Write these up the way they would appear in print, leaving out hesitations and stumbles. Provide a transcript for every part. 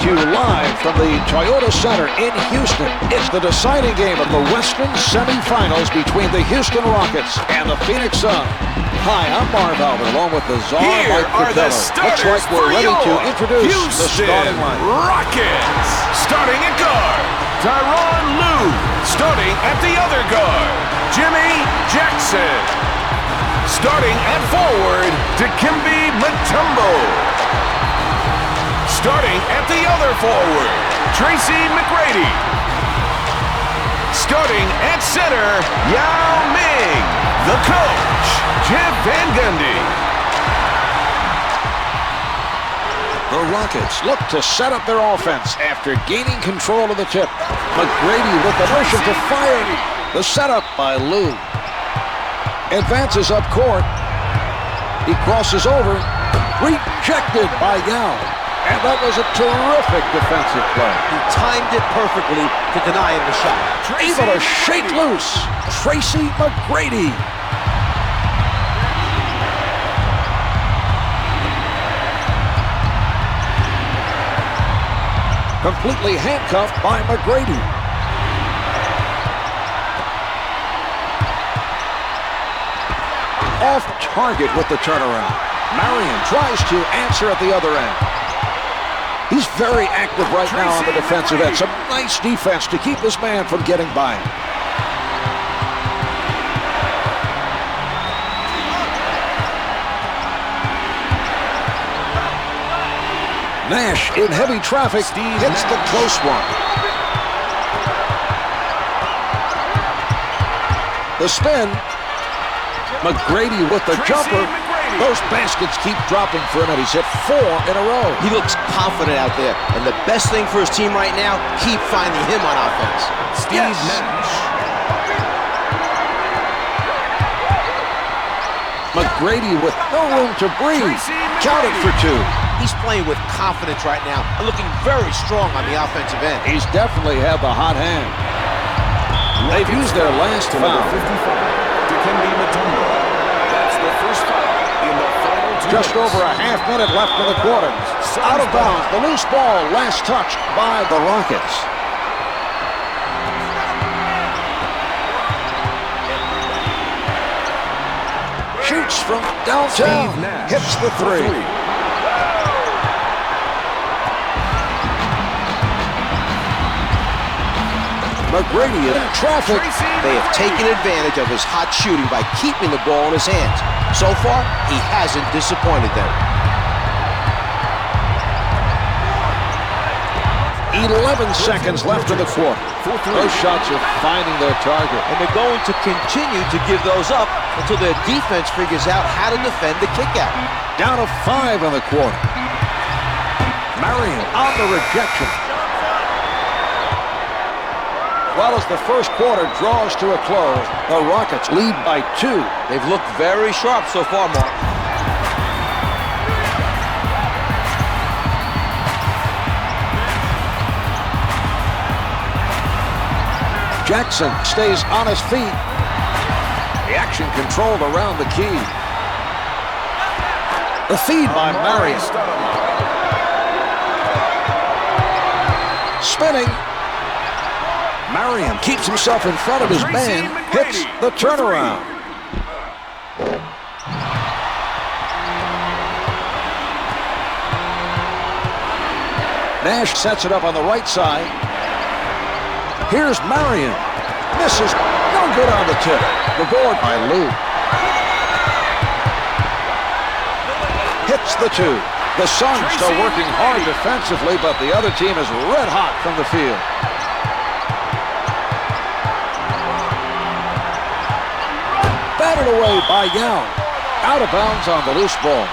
to you live from the Toyota Center in Houston. It's the deciding game of the Western semifinals between the Houston Rockets and the Phoenix Suns. Hi, I'm Marv Albert, along with the Czar Here Mike are the Looks starters like we're ready to introduce Houston the starting line. Rockets. Starting at guard, Tyronn Lue. Starting at the other guard, Jimmy Jackson. Starting at forward, Dikembe Mutombo. Starting at the other forward, Tracy McGrady. Starting at center, Yao Ming. The coach, Jeff Van Gundy. The Rockets look to set up their offense after gaining control of the tip. McGrady with the motion to fire. The setup by Lue. Advances up court. He crosses over. Rejected by Yao. And that was a terrific defensive play. He timed it perfectly to deny him the shot. Able to shake loose. Tracy McGrady. Completely handcuffed by McGrady. Off target with the turnaround. Marion tries to answer at the other end. He's very active right now on the defensive end. Some nice defense to keep this man from getting by him. Nash in heavy traffic hits the close one. The spin. McGrady with the jumper. Those baskets keep dropping for him, and he's hit 4 in a row. He looks confident out there, and the best thing for his team right now, keep finding him on offense. Steve Nash. McGrady with no room to breathe. Counted for 2. He's playing with confidence right now and looking very strong on the offensive end. He's definitely had the hot hand. They've used their last foul. 55, Dikembe Mutombo. That's the first foul in the final 2 Just minutes. over a half minute left in the quarter. Out of bounds, the loose ball last touched by the Rockets. Shoots from downtown, hits the 3. McGrady in traffic. They have taken advantage of his hot shooting by keeping the ball in his hands. So far, he hasn't disappointed them. 11 seconds left in the quarter. Those shots are finding their target. And they're going to continue to give those up until their defense figures out how to defend the kickout. Down to 5 in the quarter. Marion on the rejection. Well, as the first quarter draws to a close, the Rockets lead by 2. They've looked very sharp so far, Mark. Jackson stays on his feet. The action controlled around the key. The feed by Marion. Spinning. Marion keeps himself in front of his man, hits the turnaround. Nash sets it up on the right side. Here's Marion. Misses. No good on the tip. The board by Lue. Hits the 2. The Suns still working hard defensively, but the other team is red hot from the field. Batted away by Yao. Out of bounds on the loose ball.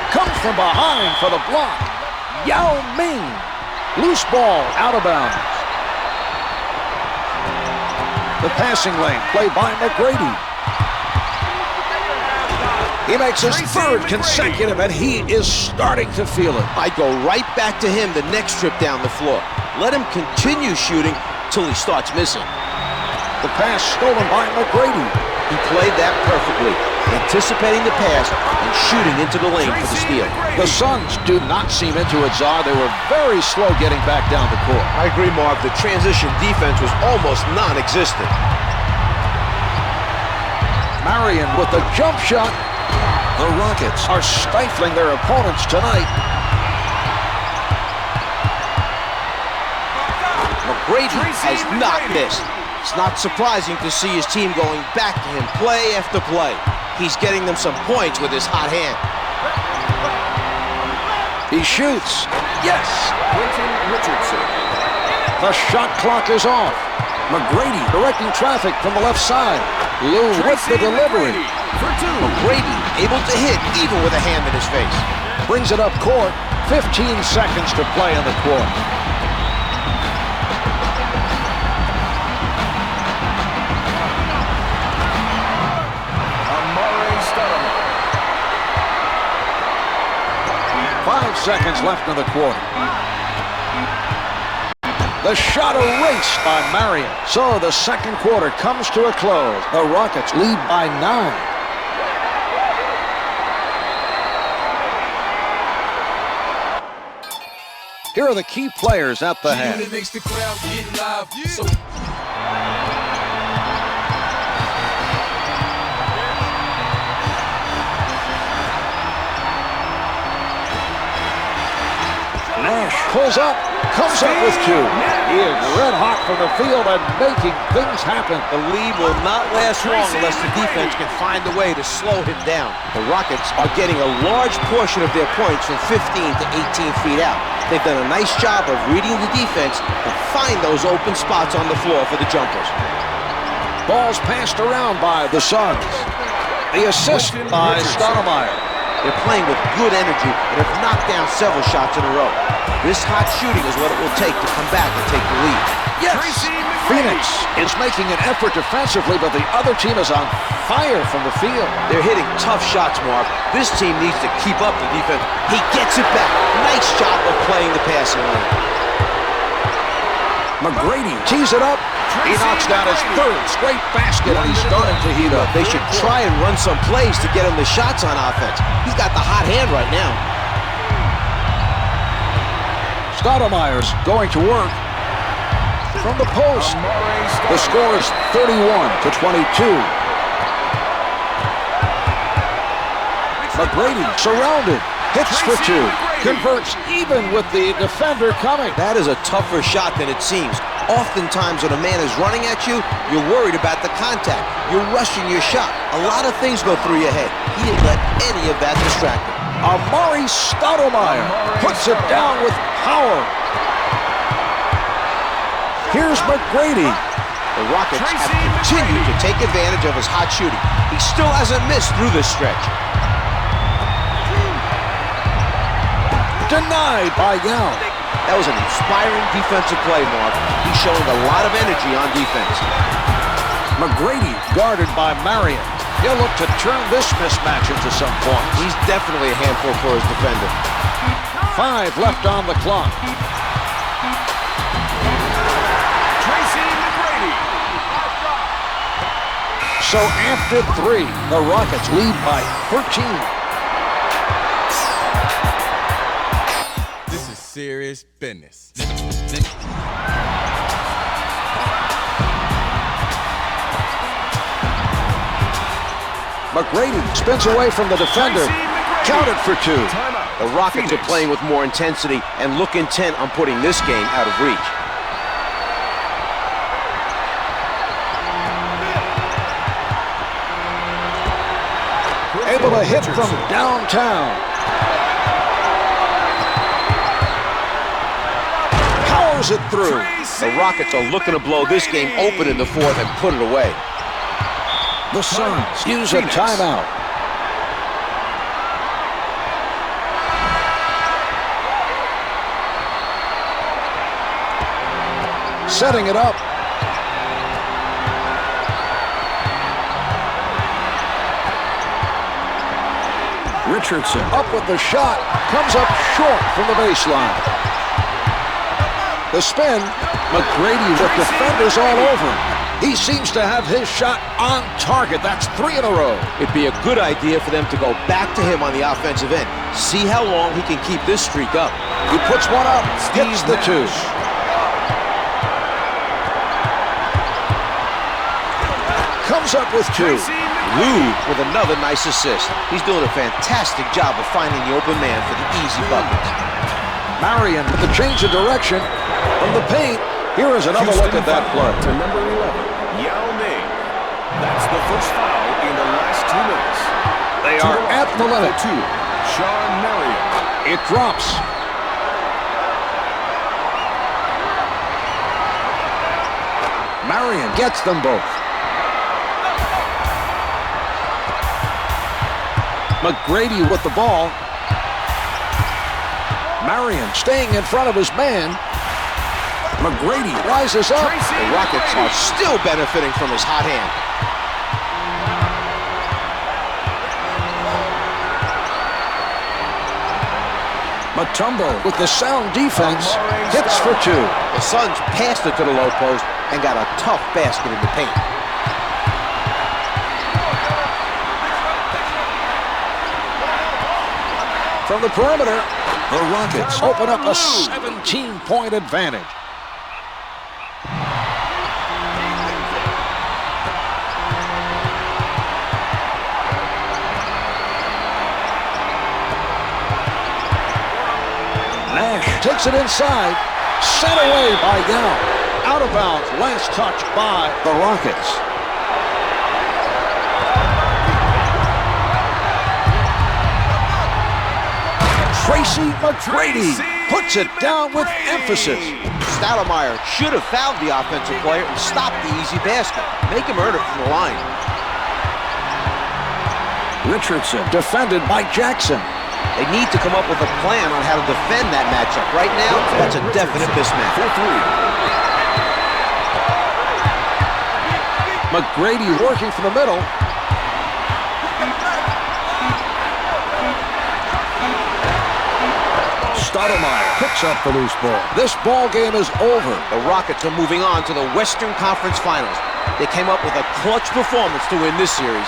Comes from behind for the block. Yao Ming. Loose ball out of bounds. The passing lane played by McGrady. He makes his 3rd consecutive, and he is starting to feel it. I'd go right back to him the next trip down the floor. Let him continue shooting till he starts missing. The pass stolen by McGrady. He played that perfectly, anticipating the pass and shooting into the lane for the steal. The Suns do not seem into it, Czar. They were very slow getting back down the court. I agree, Marv. The transition defense was almost non-existent. Marion with the jump shot. The Rockets are stifling their opponents tonight. McGrady has not missed. It's not surprising to see his team going back to him play after play. He's getting them some points with his hot hand. He shoots. Yes! Richardson. The shot clock is off. McGrady directing traffic from the left side. Lou with the delivery. For two. McGrady able to hit even with a hand in his face. Brings it up court. 15 seconds to play in the quarter. Stoudemire. 5 seconds left in the quarter. The shot erased by Marion. So the second quarter comes to a close. The Rockets lead by 9. Here are the key players at the half. Makes the crowd get live. So Nash pulls up, comes up with 2. He is red hot from the field and making things happen. The lead will not last long unless the defense can find a way to slow him down. The Rockets are getting a large portion of their points from 15 to 18 feet out. They've done a nice job of reading the defense and find those open spots on the floor for the jumpers. Ball's passed around by the Suns. The assist by Stoudemire. They're playing with good energy and have knocked down several shots in a row. This hot shooting is what it will take to come back and take the lead. Yes! Phoenix is making an effort defensively, but the other team is on fire from the field. They're hitting tough shots, Mark. This team needs to keep up the defense. He gets it back. Nice job of playing the passing lane. McGrady tees it up. He knocks down his 3rd straight basket, and he's starting to heat up. They should try and run some plays to get him the shots on offense. He's got the hot hand right now. Stoudemire's going to work from the post. The score is 31 to 22. McGrady surrounded, hits for 2, converts even with the defender coming. That is a tougher shot than it seems. Oftentimes when a man is running at you, you're worried about the contact. You're rushing your shot. A lot of things go through your head. He didn't let any of that distract him. Amari Stoudemire puts it down with power. Here's McGrady. The Rockets have continued to take advantage of his hot shooting. He still hasn't missed through this stretch. Denied by Yao. That was an inspiring defensive play, Mark. He's showing a lot of energy on defense. McGrady guarded by Marion. He'll look to turn this mismatch into some points. He's definitely a handful for his defender. 5 left on the clock. Tracy McGrady. So after 3, the Rockets lead by 13. this is serious business. McGrady spins away from the defender. Counted for 2. The Rockets are playing with more intensity and look intent on putting this game out of reach. Able to hit from downtown. Powers it through. The Rockets are looking to blow this game open in the 4th and put it away. The Suns use a timeout. Setting it up. Richardson up with the shot. Comes up short from the baseline. The spin. McGrady with defenders all over him. He seems to have his shot on target. That's 3 in a row. It'd be a good idea for them to go back to him on the offensive end. See how long he can keep this streak up. He puts one up, gets the 2. Comes up with 2. Lou with another nice assist. He's doing a fantastic job of finding the open man for the easy buckets. Marion with the change of direction from the paint. Here is another look at that play. To number 11, Yao Ming. That's the first foul in the last 2 minutes. They are at the limit. 2, Sean Marion. It drops. Marion gets them both. McGrady with the ball. Marion staying in front of his man. McGrady rises up. The Rockets are still benefiting from his hot hand. Mutombo with the sound defense hits for 2. The Suns passed it to the low post and got a tough basket in the paint. From the perimeter, the Rockets open up a 17-point advantage. Nash takes it inside, sent away by Yao. Out of bounds, last touch by the Rockets. Tracy McGrady puts it down with emphasis. Stoudemire should have fouled the offensive player and stopped the easy basket. Make him earn it from the line. Richardson defended by Jackson. They need to come up with a plan on how to defend that matchup. Right now, that's a definite mismatch. McGrady working from the middle. Stoudemire picks up the loose ball. This ball game is over. The Rockets are moving on to the Western Conference Finals. They came up with a clutch performance to win this series,